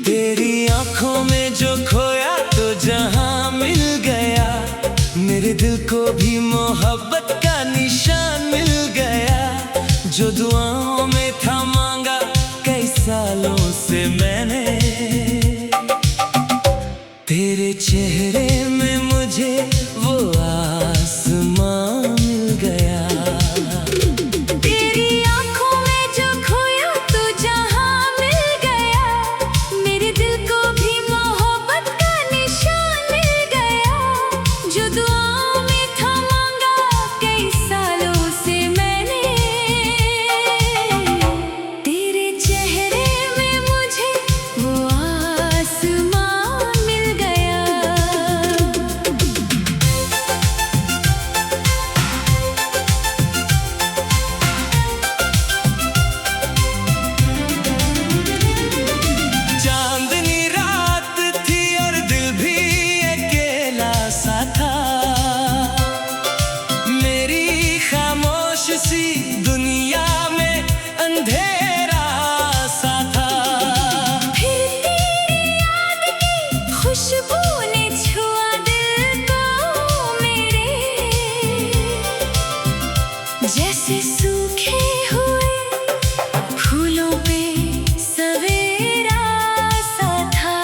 तेरी आंखों में जो खोया तो जहां मिल गया, मेरे दिल को भी मोहब्बत का निशान मिल गया। जो दुआओं में था मांगा कई सालों से मैंने, तेरे चेहरे में मुझे वो आसमां मिल गया। दुनिया में अंधेरा सा था, फिर तेरी याद की खुशबू ने छुआ दिल को मेरे, जैसे सूखे हुए फूलों पे सवेरा सा था।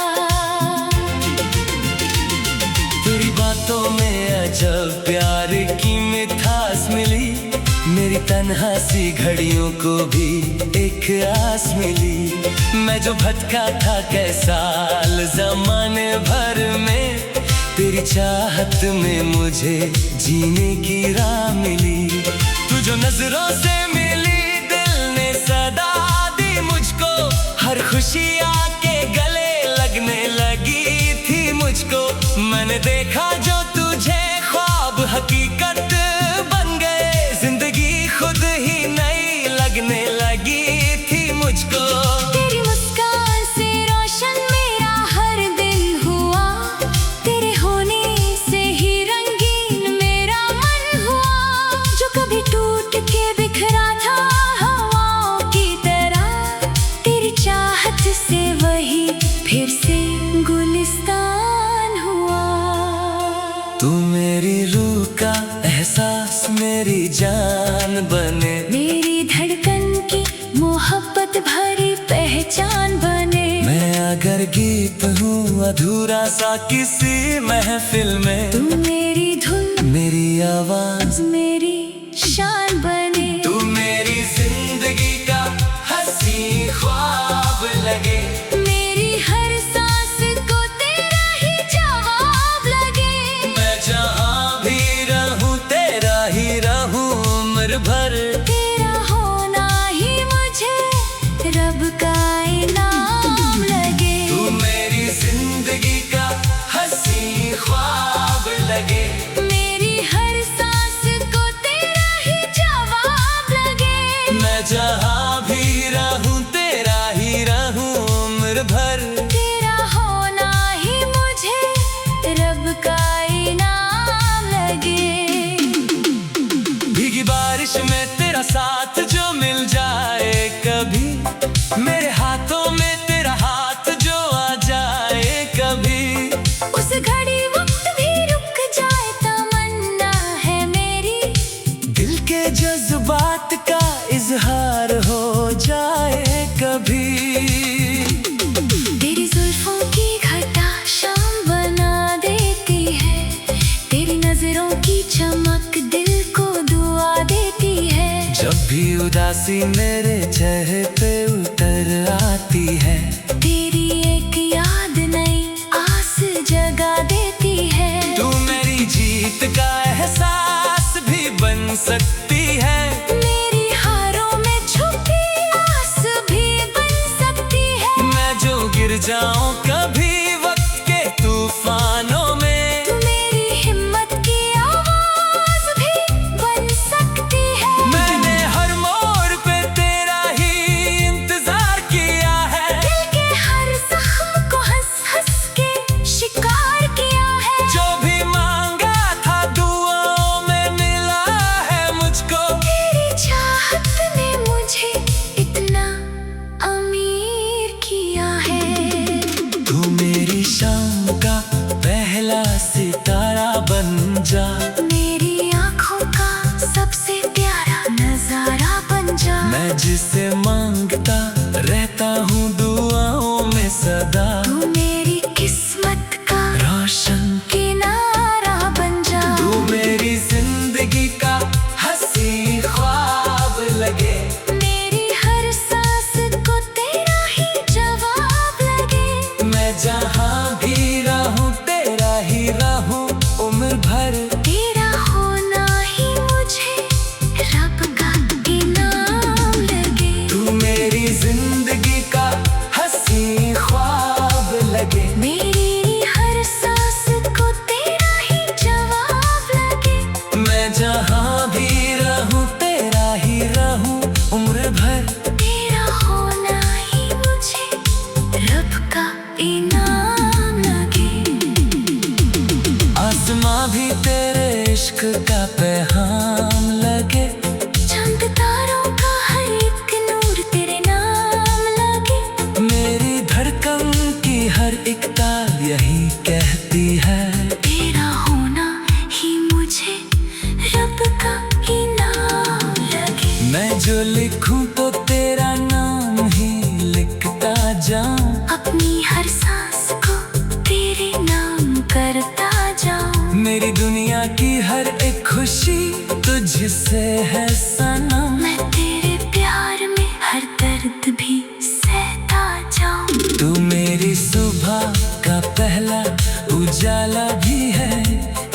तेरी बातों में अजब प्यार की मिठास मिली, मेरी तन्हा सी घड़ियों को भी एक आस मिली। मैं जो भटका था कई साल ज़माने भर में, तेरी चाहत में मुझे जीने की राह मिली। तू जो नजरों से मिली दिल ने सदा दी मुझको, हर खुशी आके गले लगने लगी थी मुझको। मैंने देखा जो तुझे ख्वाब हकीकत बन गए, जिंदगी खुद ही नई लगने लगी थी मुझको। तेरी मुस्कान से रोशन मेरा हर दिन हुआ, तेरे होने से ही रंगीन मेरा मन हुआ। जो कभी टूट के बिखरा था हवाओं की तरह, तेरी चाहत से वही फिर से गुलिस्तान हुआ। तू मेरी रूह का एहसास मेरी जान बने, मेरी धड़कन की मोहब्बत भरी पहचान बने। मैं अगर गीत हूँ अधूरा सा किसी महफिल में, तू मेरी धुन मेरी आवाज मेरी शान बने। तू मेरी जिंदगी का हंसी ख्वाब लगे, मेरी हर सांस को तेरा ही जवाब लगे। मैं जहाँ भी रहूँ तेरा ही रहूँ उम्र भर। तेरा होना ही मुझे रब का इनाम लगे। तू मेरी जिंदगी का हंसी ख्वाब लगे, मेरी हर सांस को तेरा ही जवाब लगे। मैं जहाँ भी रहूँ तेरा ही रहूँ उम्र भर। तेरा होना ही मुझे रब का इनाम लगे। भीगी बारिश में तेरा साथ जो मिल जाए कभी, मेरे हाथों में तेरा हाथ जो आ जाए कभी, उस घड़ी वक्त भी रुक जाए तमन्ना है मेरी। दिल के जज्बात का इजहार हो जाए कभी। तेरी जुल्फों की घटा शाम बना देती है, तेरी नजरों की चमक दिल को दुआ देती है। जब भी उदासी मेरे चेहरे पे उतर आती है, तेरी एक याद नई आस जगा देती है। तू मेरी जीत का एहसास भी बन सकती है। मेरी हारों में छुपी आस भी बन का पैगाम लगे, चांद तारों का हर एक नूर तेरे नाम लगे। मेरी धड़कन की हर एक ताल यही कहती है, तेरा होना ही मुझे रब का इनाम लगे। मैं जो लिखूं तो तेरा नाम ही लिखता जाऊं, अपनी हर सांस को तेरे नाम करता जाऊं। मेरी दुनिया की हर एक खुशी तुझसे है सनम, मैं तेरे प्यार में हर दर्द भी सहता जाऊं। तू मेरी सुबह का पहला उजाला भी है,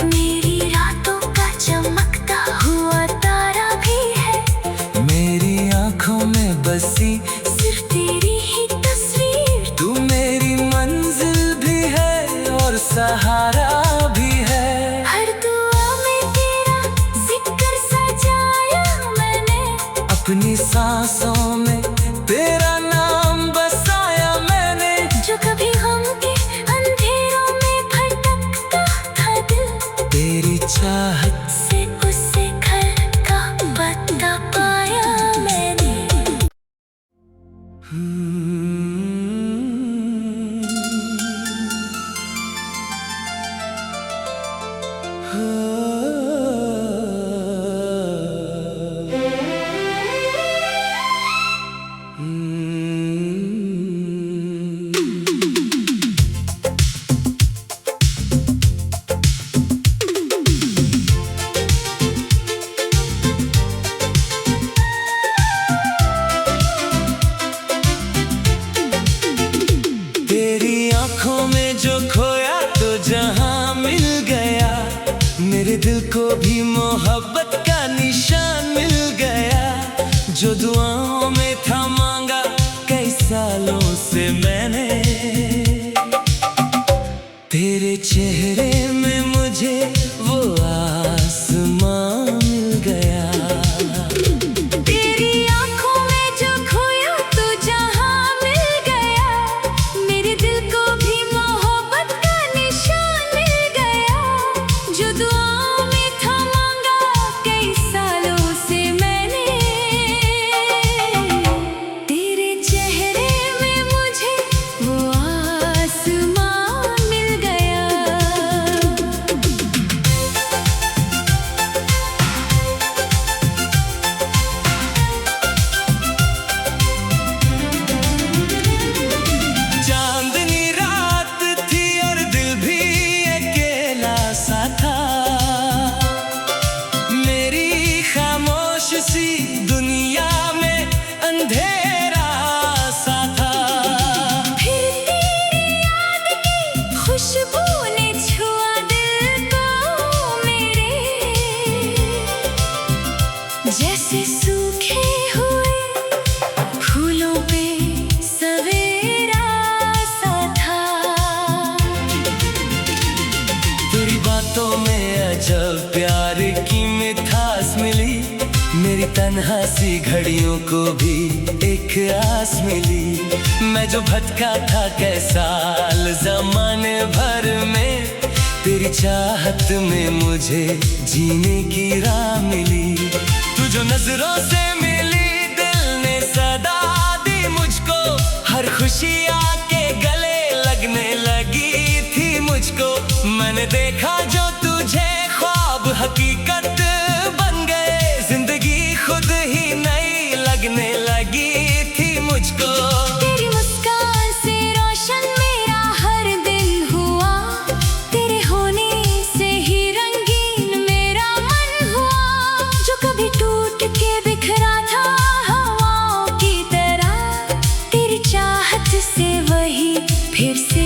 मेरी रातों का चमकता हुआ तारा भी है। मेरी आंखों में बसी सिर्फ तेरी ही तस्वीर, तू मेरी मंजिल भी है और सहारा भी है। हर दुआ में तेरा जिक्र सजाया मैंने, अपनी सांसों में तेरा नाम बसाया मैंने, जो कभी गम के अंधेरों में भटकता था दिल, तेरी चाहत से उसे घर का पता पाया मैंने। तेरी आंखों में जो खोया तो जहां मिल गया, मेरे दिल को भी मोहब्बत का निशान मिल गया। जो दुआओं में था मांगा कई सालों से मैंने, तेरे चेहरे में मुझे वो आसमां मिल गया। तेरी आंखों में जो खोया तो जहां मिल गया, मेरे दिल को भी मोहब्बत का निशान मिल गया। जो दुआओं में था मांगा कई सालों से मैंने, तेरे चेहरे में मुझे वो आसमां मिल गया। चांदनी रात थी और दिल भी अकेला सा था, मेरी खामोश सी दुनिया में अंधेरा सा था। फिर तेरी याद की खुशबू ने छुआ दिल को मेरे, जैसे सूखे हुए फूलों पे सवेरा सा था। तेरी बातों में अजब प्यार की मिठास मिली, मेरी तन्हा सी घड़ियों को भी एक आस मिली। मैं जो भटका था कई साल ज़माने भर में, तेरी चाहत में मुझे जीने की राह मिली। तू जो नजरों से मिली दिल ने सदा दी मुझको, हर खुशी आके गले लगने लगी थी मुझको। मैंने देखा जो तुझे ख्वाब हकीकत बन गए, जिंदगी खुद ही नई लगने लगी थी मुझको। तेरी मुस्कान से रोशन मेरा हर दिन हुआ, तेरे होने से ही रंगीन मेरा मन हुआ। जो कभी टूट के बिखरा था हवाओं की तरह, तेरी चाहत से वही फिर से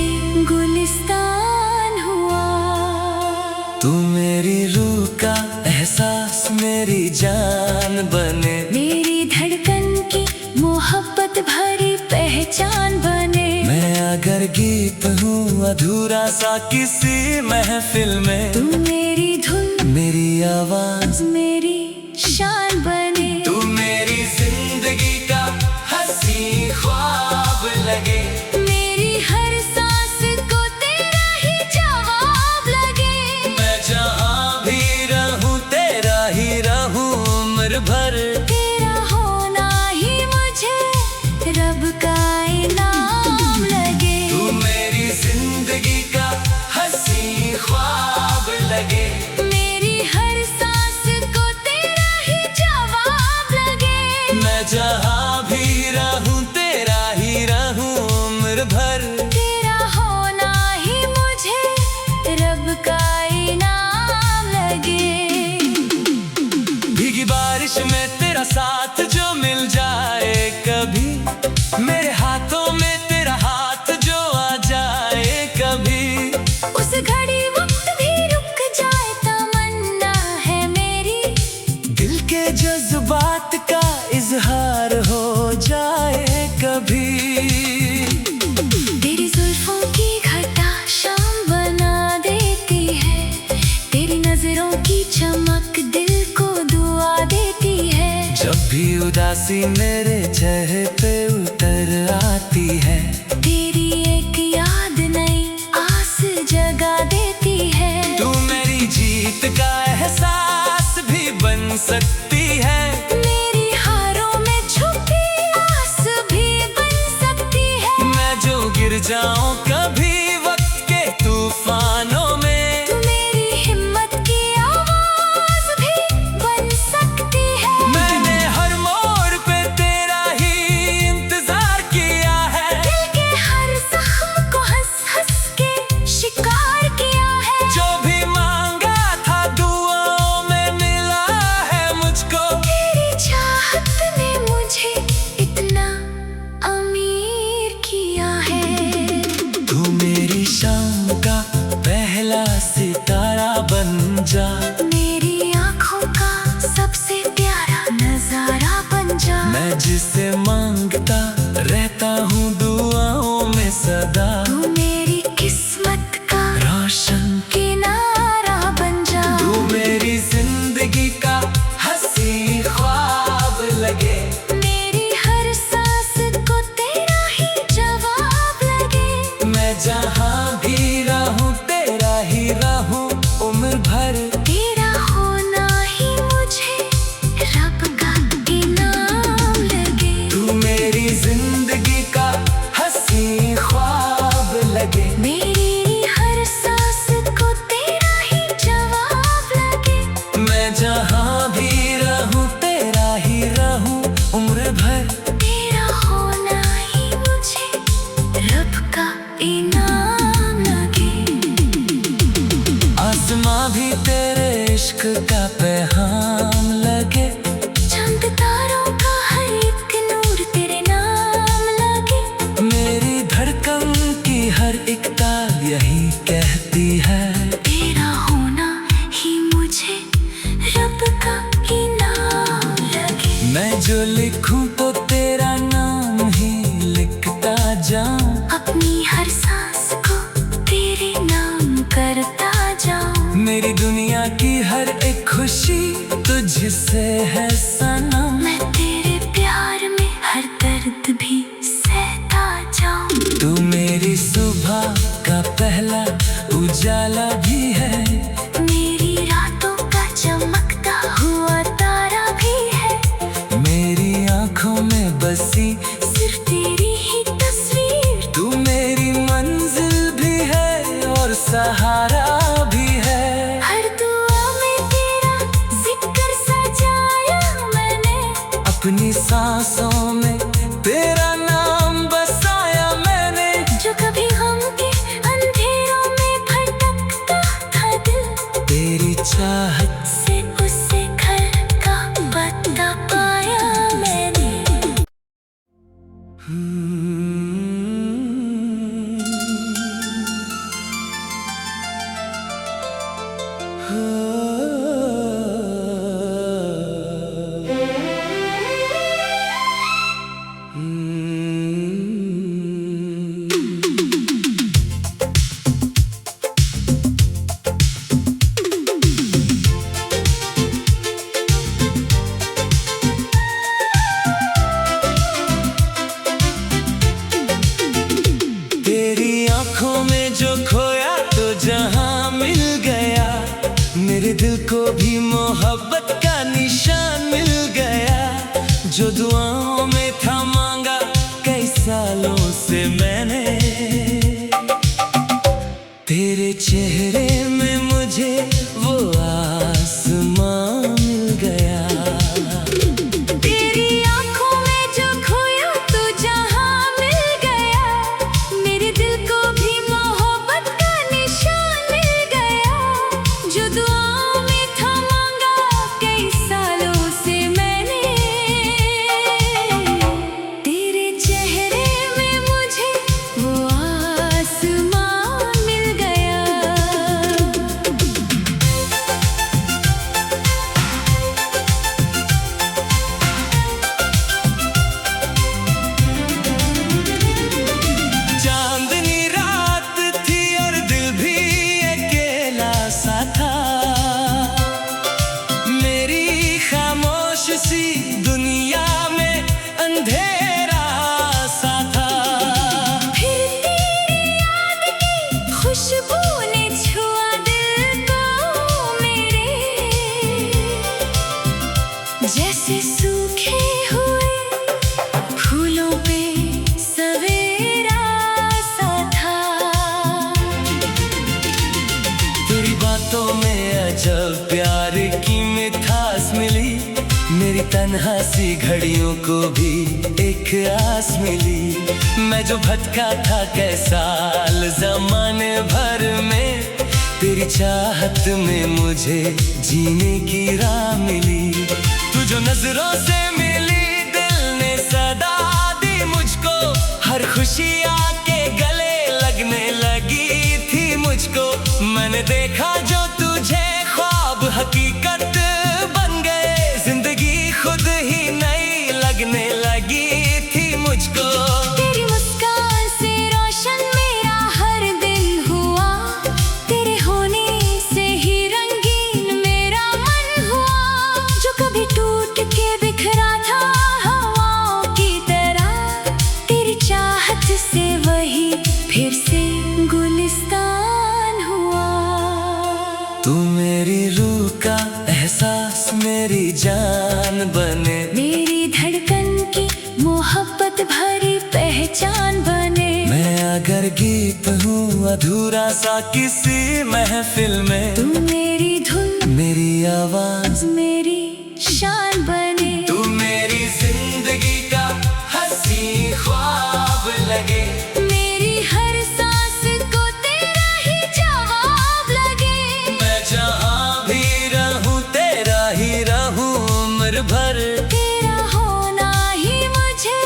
गुलिस्तान हुआ। तू मेरी रूह का एहसास मेरी जान बने, मेरी धड़कन की मोहब्बत भरी पहचान बने। मैं अगर गीत हूँ अधूरा सा किसी महफिल में, तू मेरी धुन मेरी आवाज मेरी शान बने। तू मेरी जिंदगी का हंसी ख्वाब लगे, मेरी हर सांस को तेरा ही जवाब लगे। मैं जहाँ भी रहूँ मेरे हाथों में तेरा हाथ जो आ जाए कभी, उस घड़ी वक्त भी रुक जाए तमन्ना है मेरी। दिल के जज्बात का इजहार हो जाए कभी। तेरी जुल्फों की घटा शाम बना देती है, तेरी नजरों की चमक दिल को दुआ देती है। जब भी उदासी मेरे चेहरे पे उतर आती है, तेरी एक याद नई आस जगा देती है। तू मेरी जीत का एहसास भी बन सकती है। मेरी हारों में छुपी आस भी बन सकती है। मैं जो गिर जाऊं कभी वक्त के तूफानों में, तू मेरी हिम्मत की आवाज भी बन सकती है। मैंने हर मोड़ पे तेरा ही इंतजार किया है। दिल के हर जख्म को हंस हंस के शिकार किया है। जो भी मांगा था दुआओं में मिला है मुझको। तेरी चाहत ने मुझे इतना अमीर किया है। तू मेरी शाम का पहला सितारा बन जा, मेरी आँखों का सबसे प्यारा नजारा बन जा। मैं जिसे मांगता रहता हूँ दुआओं में सदा। तू मेरी किस्मत का रोशन किनारा बन जा। तू मेरी जिंदगी का हंसी ख्वाब लगे। मेरी हर सांस को तेरा ही जवाब लगे। मैं जहाँ भी रहूँ तेरा ही रहूँ उम्र भर। तेरा होना ही मुझे रब का इनाम लगे। तू मेरी जिंदगी का हंसी ख्वाब लगे। मेरी हर सांस को तेरा ही जवाब लगे। मैं जहाँ भी रहूँ तेरा ही रहूँ उम्र भर। तेरा होना ही मुझे रब का इनाम लगे। आसमां भी तेरे इश्क का पैगाम लगे। चंद तारों का हर एक नूर तेरे नाम लगे। मेरी धड़कन की हर एक ताल यही कहती है। तेरा होना ही मुझे रब का इनाम लगे। मैं जो लिखूं तो तेरा नाम ही लिखता जाऊं। अपनी हर सांस को तेरे नाम करता जाऊं। मेरी दुनिया की हर एक खुशी तुझसे है सनम। मैं तेरे प्यार में हर दर्द भी सहता जाऊं। तू मेरी सुबह का पहला उजाला भी है। मेरी रातों का चमकता हुआ तारा भी है। मेरी आंखों में बसी सिर्फ तेरी ही तस्वीर। तू मेरी मंजिल भी है और सहारा भी है। हर दुआ में तेरा जिक्र सजाया मैंने। अपनी सांसों में तेरा नाम बसाया मैंने। जो कभी गम के अंधेरों में भटकता था दिल, तेरी चाहत से उसे घर का पता पाया मैंने। तेरी आंखों में जो खोया तो जहां मिल गया। मेरे दिल को भी मोहब्बत का निशान मिल गया। जो दुआओं में था मांगा तन्हा सी घड़ियों को भी एक आस मिली। मैं जो भटका था कई साल ज़माने भर में, तेरी चाहत में मुझे जीने की राह मिली। तू जो नजरों से मिली, दिल ने सदा दी मुझको, हर खुशी आके गले लगने लगी थी मुझको। मैंने देखा जो तुझे ख्वाब हकीकत बन गए, जिंदगी खुद ही नई लगने लगी थी मुझको। तेरी मुस्कान से रोशन मेरा हर दिन हुआ, तेरे होने से ही रंगीन मेरा मन हुआ। जो कभी टूट के बिखरा था हवाओं की तरह, तेरी चाहत से वही फिर से गुलिस्तान हुआ। तू मेरी रूह का एहसास, मेरी जान बने, मेरी धड़कन की मोहब्बत भरी पहचान बने। मैं अगर गीत हूँ अधूरा सा किसी महफिल में, तू मेरी धुन, मेरी आवाज, मेरी शान बने। तू मेरी जिंदगी का हंसी ख्वाब लगे, मेरी हर सांस को तेरा ही जवाब लगे। मैं जहाँ भी रहूँ तेरा ही रहूँ उम्र भर। तेरा होना ही मुझे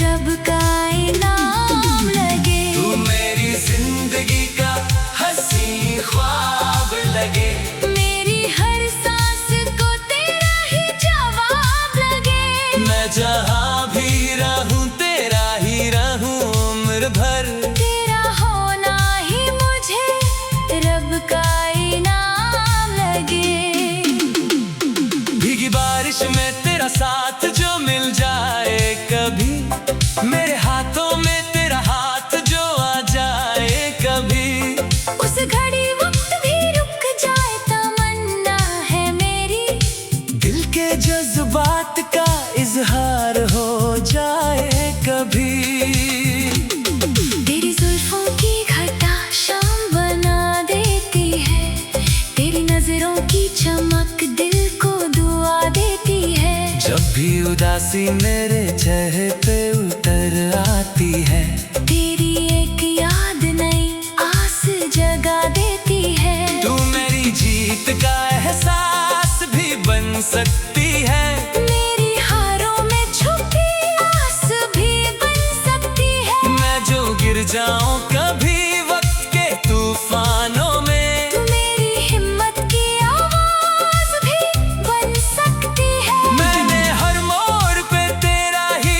रब का इनाम लगे। तू मेरी जिंदगी का हंसी ख्वाब लगे, मेरी हर सांस को तेरा ही जवाब लगे। मैं जहाँ भी रहूँ तेरा ही रहूँ उम्र भर। तेरा होना ही मुझे रब का इनाम लगे। भीगी बारिश में तेरा साथ जो मिल जाए कभी, मेरे हाथों में तेरा हाथ जो आ जाए कभी। उस घड़ी वक्त भी रुक जाए तमन्ना है मेरी, दिल के जज्बात का इजहार हो जाए कभी। तेरी जुल्फों की घटा शाम बना देती है, तेरी नजरों की चमक दिल को दुआ देती है। जब भी उदासी मेरे चेहरे पे उतर आती है, तेरी एक याद नई आस जगा देती है। तू मेरी जीत का एहसास भी बन सकती है, मेरी हारों में छुपी आस भी बन सकती है। मैं जो गिर जाऊं कभी वक्त के तूफानों में, तू मेरी हिम्मत की आवाज भी बन सकती है। मैंने हर मोड़ पे तेरा ही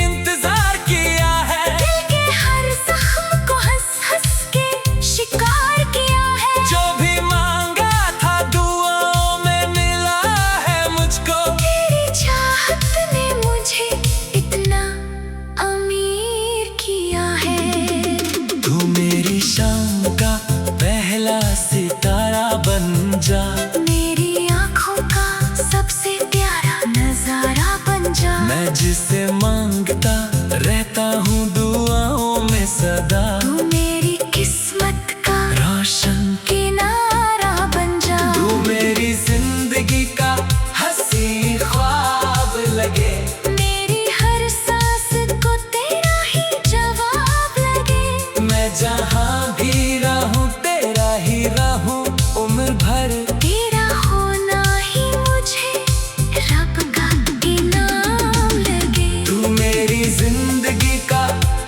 इंतजार किया है, दिल के हर जख्म को हंस हंस के शिकार किया है। जो भी मांगा था दुआओं में मिला है मुझको। तेरी चाहत ने मुझे इतना अमीर किया है। तू मेरी शाम का पहला सितारा बन जा, मेरी आँखों का सबसे प्यारा नजारा बन जा। मैं जिसे मांगता रहता हूँ दुआओं में सदा। तू मेरी किस्मत का रोशन किनारा बन जा। तू मेरी जिंदगी का हंसी ख्वाब लगे, मेरी हर सांस को तेरा ही जवाब लगे। मैं जहाँ भी रहूँ तेरा ही रहूँ उम्र भर। तेरा होना ही मुझे रब का इनाम लगे। तू मेरी जिंदगी का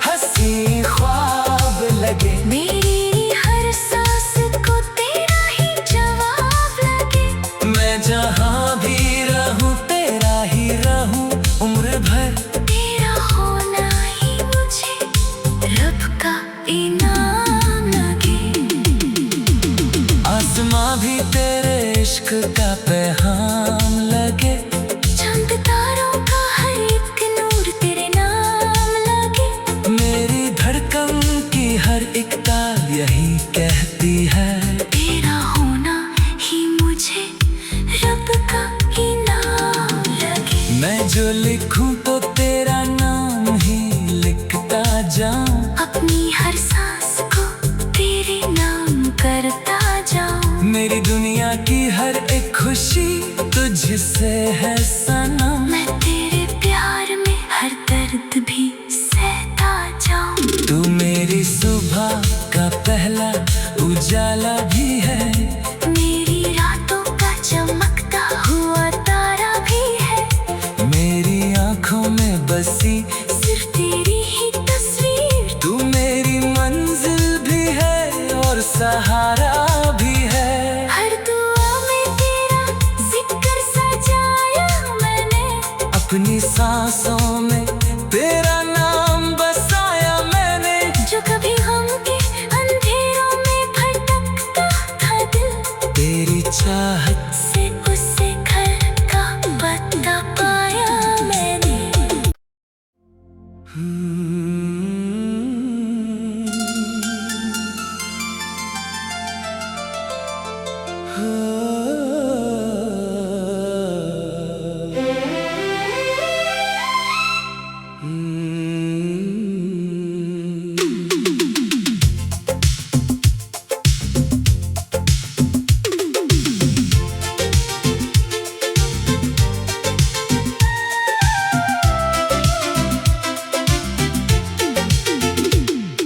हंसी ख्वाब लगे, मेरी हर सांस को तेरा ही जवाब लगे। मैं जहाँ भी रहूँ तेरा ही रहूँ उम्र भर। तेरा होना ही मुझे रब का इनाम लगे। आसमां भी तेरे इश्क का पैगाम लगे, चंद तारों का हर एक नूर तेरे नाम लगे। मेरी धड़कन की हर एक ताल यही कहती है, तेरा होना ही मुझे रब का इनाम लगे। मैं जो लिखूं तो तेरा नाम ही लिखता जाऊं। अपनी हर सांस को तेरे नाम करता जाऊं। मेरी दुनिया की हर एक खुशी तुझसे है सनम। रात भी सहता जाऊं। तू मेरी सुबह का पहला उजाला भी है, मेरी रातों का चमकता हुआ तारा भी है। मेरी आंखों में बसी सिर्फ तेरी ही तस्वीर। तू मेरी मंजिल भी है और सहारा भी है। हर दुआ में तेरा जिक्र सजाया मैंने, अपनी सांसों में तेरा नाम बसाया मैंने। जो कभी गम के अंधेरों में भटकता था दिल, तेरी चाहत से उसे घर का पता पाया मैंने।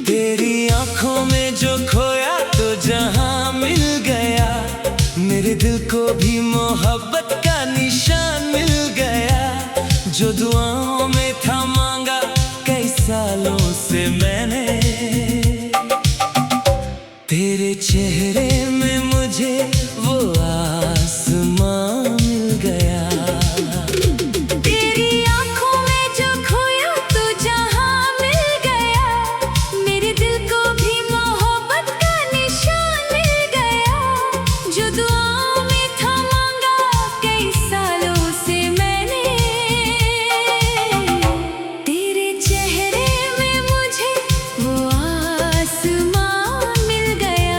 तेरी आंखों में जो खोया तो जहां मिल गया, मेरे दिल को भी मोहब्बत का निशान मिल गया। जो दुआओं में था मांगा कई सालों से मैंने, तेरे चेहरे में मुझे वो आसमां मिल गया। तेरी आंखों में जो खोया तो जहां मिल गया, मेरे दिल को भी मोहब्बत का निशान मिल गया। जो दुआओं में था मांगा कई सालों से मैंने, तेरे चेहरे में मुझे वो आसमां मिल गया।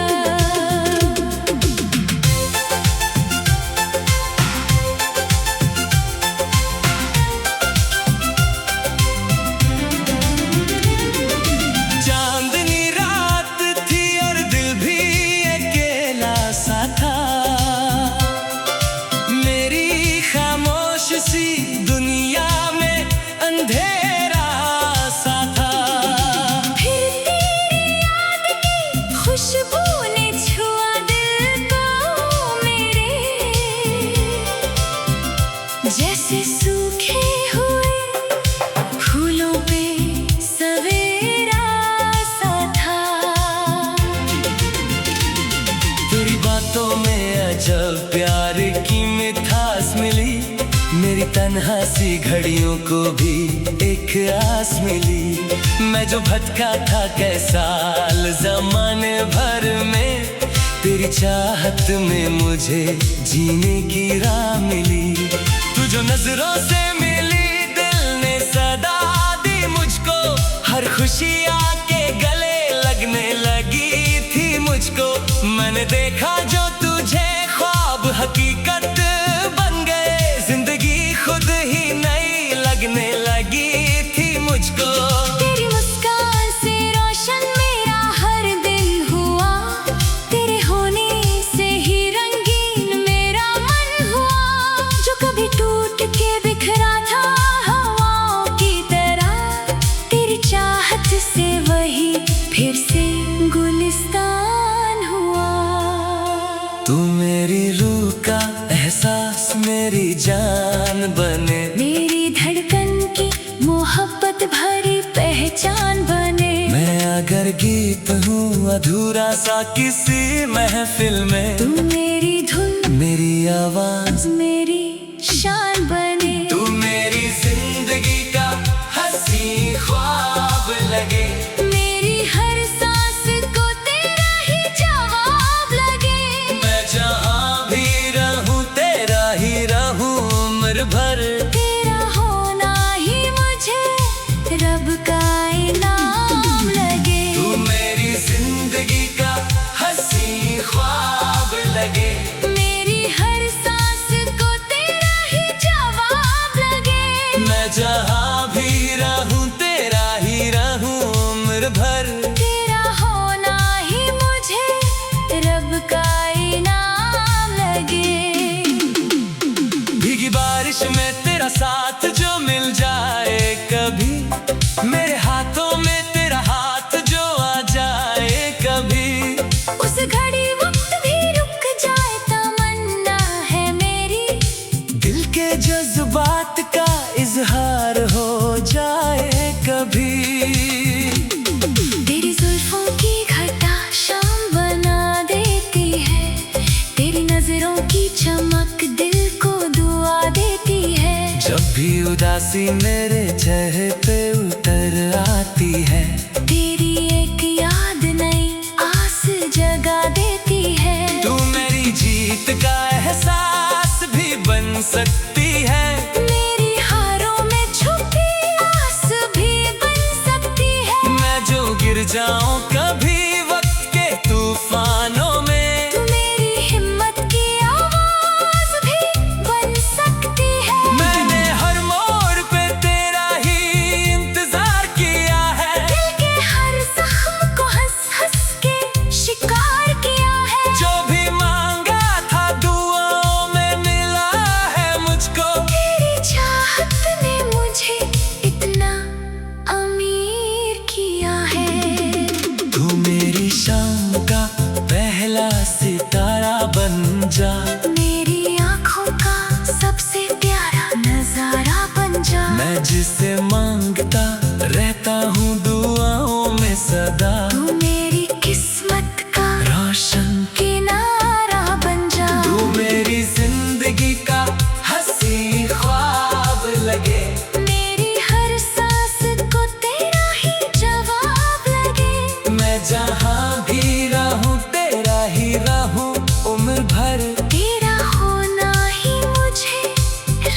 चांदनी रात थी और दिल भी अकेला सा था, मेरी खामोश सी दुनिया में अंधेरा सा था। फिर तेरी याद की खुशबू ने छुआ दिल को मेरे, जैसे सूखे हुए फूलों पे सवेरा सा था। तेरी बातों में अजब प्यार की मिठास मिली, मेरी तन्हा सी घड़ियों को भी एक आस मिली। मैं जो भटका था कई साल ज़माने भर में, तेरी चाहत में मुझे जीने की राह मिली। तू जो नजरों से मिली दिल ने सदा दी मुझको, हर खुशी आके गले लगने लगी थी मुझको। मैंने देखा जो तुझे ख्वाब हकीकत बन गए, जिंदगी खुद ही नई लगने लगी थी मुझको। तेरी मुस्कान से रोशन मेरा हर दिन हुआ, तेरे होने से ही रंगीन मेरा मन हुआ। जो कभी टूट के बिखरा था हवाओं की तरह, तेरी चाहत से वही फिर से गुलिस्तान हुआ। तू मेरी रूह का एहसास मेरी जान बने, मेरी धड़कन की मोहब्बत भरी पहचान बने। मैं अगर गीत हूँ अधूरा सा किसी महफिल में, तू मेरी धुन मेरी आवाज मेरी शान बने। तू मेरी जिंदगी का हंसी ख्वाब लगे, मेरी हर सांस को तेरा ही जवाब लगे। मैं जहाँ भी रहूँ तेरा ही रहूँ उम्र भर। तेरा होना ही मुझे रब का इनाम लगे। तू मेरी जिंदगी का हंसी ख्वाब लगे, मेरी हर सांस को तेरा ही जवाब लगे। मैं जहाँ भी रहूँ तेरा ही रहूँ उम्र भर। तेरा होना ही मुझे रब का इनाम लगे। भीगी बारिश में तेरा साथ जो मिल जाए कभी, मेरे हाथों में तेरा हाथ जो आ जाए कभी, उस घड़ी वक्त भी रुक जाए तमन्ना है मेरी। दिल के जज्बात का इजहार हो जाए कभी। तेरी जुल्फों की घटा शाम बना देती है, तेरी नजरों की चमक दिल को दुआ देती है। जब भी उदासी मेरे चेहरे पे उतर आती है, तेरी एक याद नई आस जगा देती है। तू मेरी जीत का एहसास भी बन सकती है। मेरी हारों में छुपी आस भी बन सकती है। मैं जो गिर जाऊं कभी वक्त के तूफानों में, तू मेरी हिम्मत की आवाज भी बन सकती है। मैंने हर मोड़ पे तेरा ही इंतजार किया है। दिल के हर जख्म को हंस हंस के शिकार किया है। जो भी मांगा था दुआओं में मिला है मुझको। तेरी चाहत ने मुझे इतना अमीर किया है। तू मेरी शाम का पहला सितारा बन जा, मेरी आंखों का सबसे प्यारा नजारा बन जा। मैं जिसे मांगता रहता हूँ दुआओं में सदा। तू मेरी किस्मत का रोशन किनारा बन जा। तू मेरी जिंदगी का हंसी ख्वाब लगे। मेरी हर सांस को तेरा ही जवाब लगे। मैं जहाँ भी रहूँ तेरा ही रहूँ उम्र भर। तेरा होना ही मुझे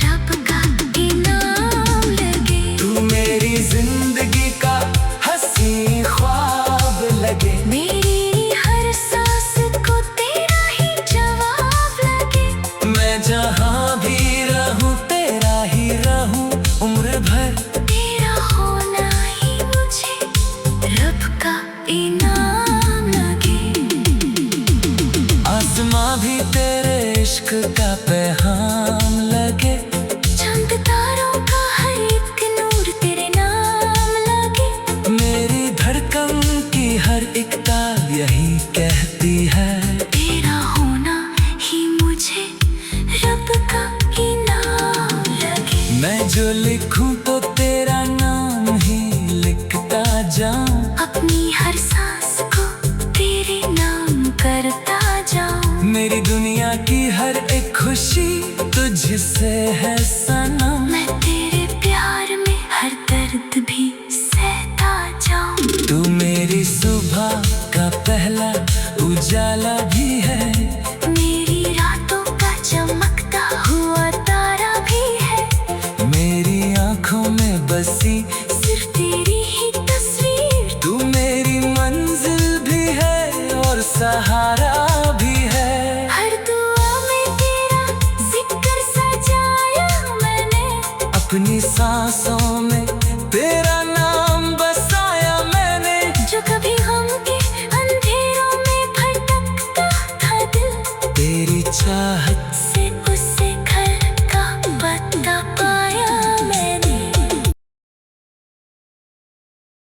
रब का इनाम लगे। तू मेरी जिंदगी का हंसी ख्वाब लगे। मेरी हर सांस को तेरा ही जवाब लगे। मैं जहाँ भी रहूँ तेरा ही रहूँ उम्र भर। तेरा होना ही मुझे रब का इनाम लगे। आसमां भी तेरे इश्क का पैगाम लगे। चंद तारों का हर एक नूर तेरे नाम लगे। मेरी धड़कन की हर एक ताल यही कहती है। तेरा होना ही मुझे रब का इनाम लगे। मैं जो लिखूं तो तेरा नाम ही लिखता जाऊं। अपनी हर सांस को तेरे नाम करता जाऊं। मेरी दुनिया की हर एक खुशी तुझसे है